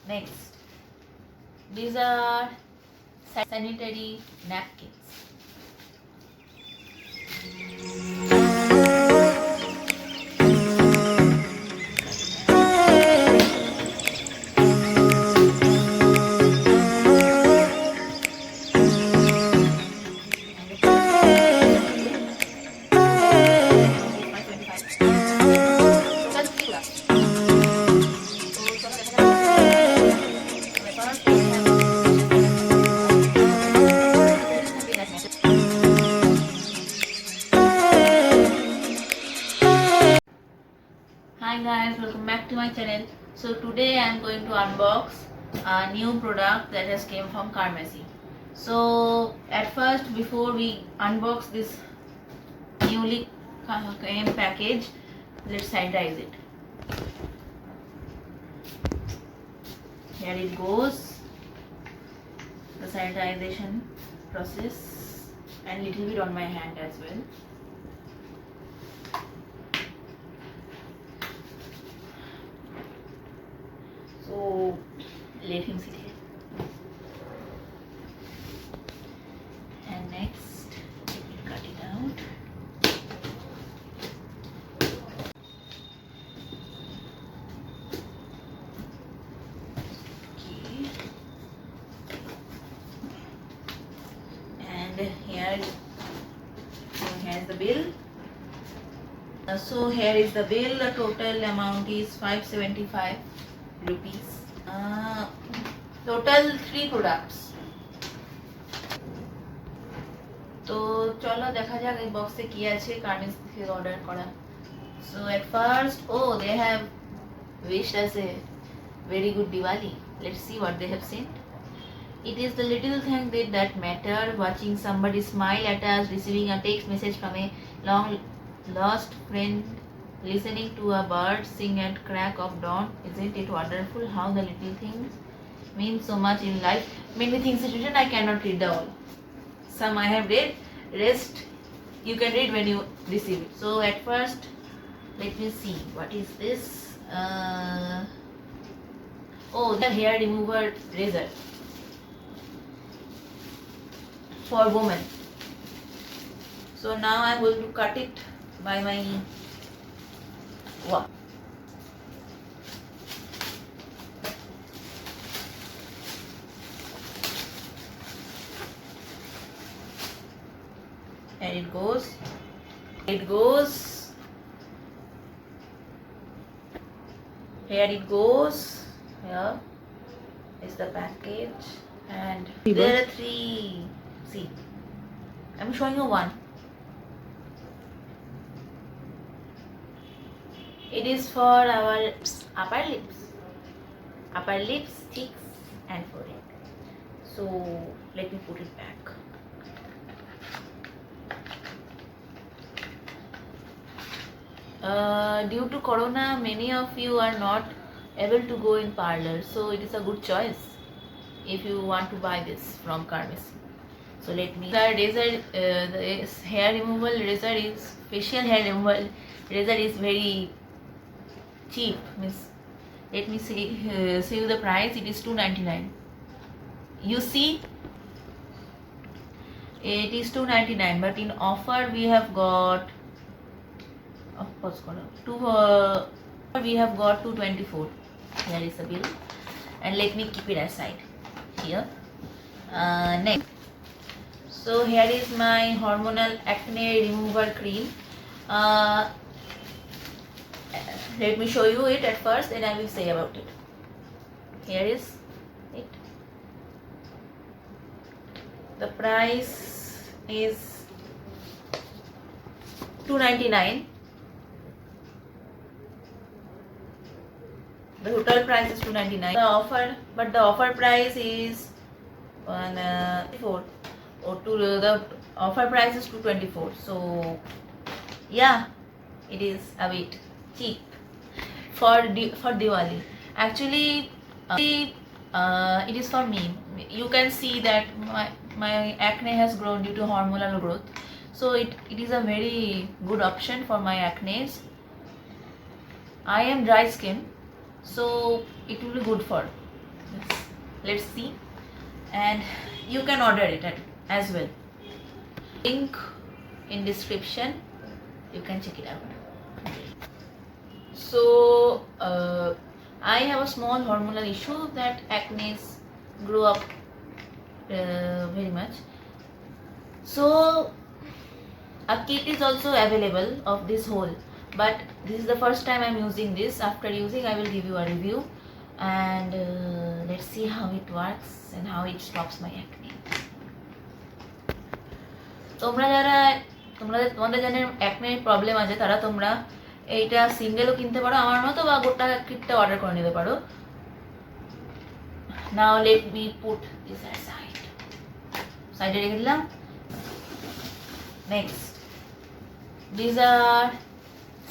Next, these are sanitary napkins. Hi guys, welcome back to my channel. So today I am going to unbox a new product that has came from Carmesy. So at first, before we unbox this newly came package, let's sanitize it. Here it goes, the sanitization process, and little bit on my hand as well. So let him sit here. And next, let me cut it out. Okay. And here's the bill. So here is the bill. The total amount is 575 rupees. Total 3 products. তো চলো দেখা যাক এই বক্সে কি আছে cornice থেকে order করা। So at first, they have wished us a very good Diwali. Let's see what they have sent. It is the little thing that matter. Watching somebody smile at us, receiving a text message from a long lost friend, listening to a bird sing at crack of dawn. Isn't it wonderful how the little things mean so much in life? Many things is written, I cannot read the all. Some I have read, rest you can read when you receive it. So at first, let me see what is this. The hair remover razor for women. So now I'm going to cut it by my wow. And it goes. Here it goes. Here is the package, and there are 3. See, I'm showing you one. It is for our upper lips, cheeks, and forehead. So let me put it back. Due to corona, many of you are not able to go in parlor, so it is a good choice if you want to buy this from Carmesy. So let me. The razor, the hair removal razor is facial hair removal razor is very cheap. Let me say you the price. It is 299. You see, it is 299, but in offer we have got. We have got 224. Here is the bill, and let me keep it aside here. Next, so here is my hormonal acne remover cream. Let me show you it at first, and I will say about it. Here is it. The price is 299. The total price is 299. The offer price is 104. The offer price is 224. So yeah, it is a bit cheap for Diwali. Actually, it is for me. You can see that my acne has grown due to hormonal growth. So it is a very good option for my acne. I am dry skin, so it will be good for let's see, and you can order it as well. Link in description, you can check it out. So I have a small hormonal issue that acne grew up very much. So a kit is also available of this whole, but this is the first time I'm using this. After using, I will give you a review, and let's see how it works and how it stops my acne. তোমাদের যাদের অ্যাকনের problem আছে তারা তোমরা এইটা সিঙ্গেলও কিনতে পারো আমার মতো, বা গোটা কিটটা অর্ডার করে নিতে পারো। Now let me put this aside, সাইডে রেখে দিলাম। Next, these are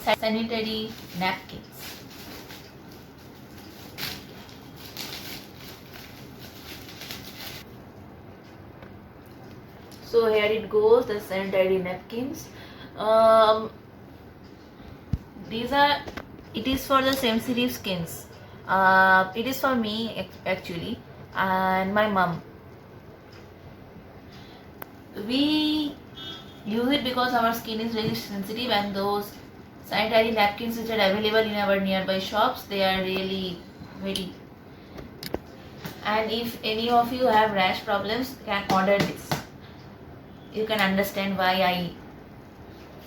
sanitary napkins. So here it goes, the sanitary napkins. These are, it is for the sensitive skins. It is for me actually and my mom. We use it because our skin is very sensitive, and those sanitary napkins which are available in our nearby shops, they are really very, and if any of you have rash problems, can order this. You can understand why I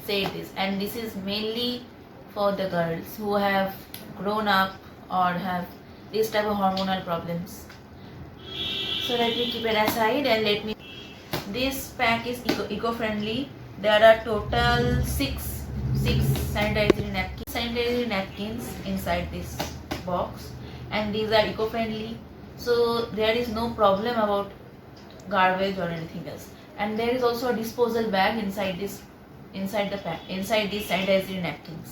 say this, and this is mainly for the girls who have grown up or have this type of hormonal problems. So let me keep it aside and let me. This pack is eco-friendly. There are total six sanitary napkins inside this box, and these are eco-friendly. So there is no problem about garbage or anything else. And there is also a disposal bag inside these sanitary napkins.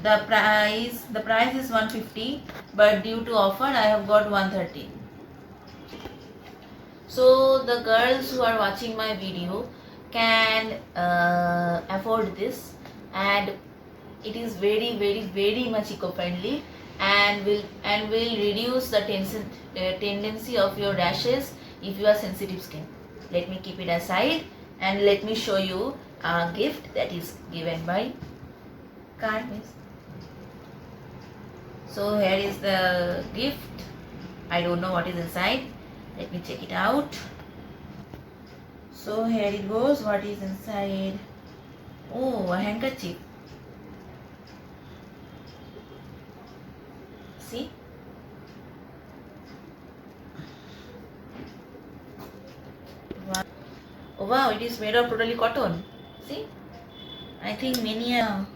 The price is 150, but due to offer I have got 130. So the girls who are watching my video can afford this, and it is very very very much eco-friendly, and will reduce the tendency of your rashes if you are sensitive skin. Let me keep it aside and let me show you a gift that is given by Carmes. So here is the gift. I don't know what is inside. Let me check it out. So here it goes. What is inside? Oh, a handkerchief. See? Oh wow, it is made of totally cotton. See? I think many a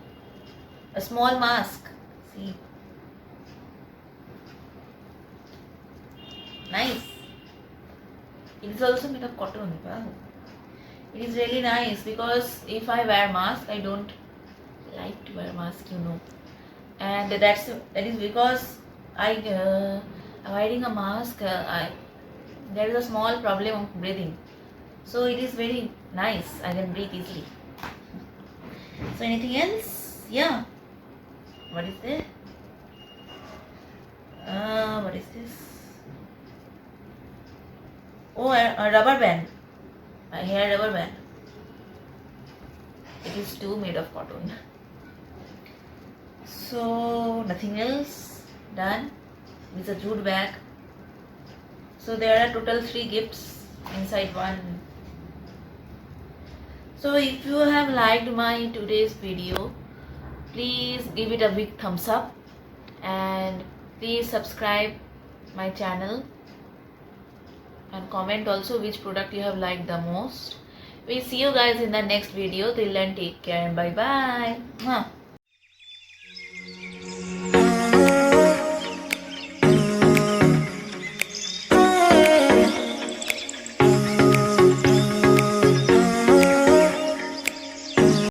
small mask. See? Nice. It is also made of cotton. Wow. It is really nice, because if I wear mask, I don't like to wear mask, you know. And that is because wearing a mask, there is a small problem of breathing. So it is very nice. I can breathe easily. So anything else? Yeah. What is there? What is this? Oh, a rubber band. A hair rubber band. It is too made of cotton. So nothing else. Done. It's a jute bag. So there are total 3 gifts inside one. So if you have liked my today's video, please give it a big thumbs up, and please subscribe my channel, and comment also which product you have liked the most. We see you guys in the next video. Till then, take care and bye bye.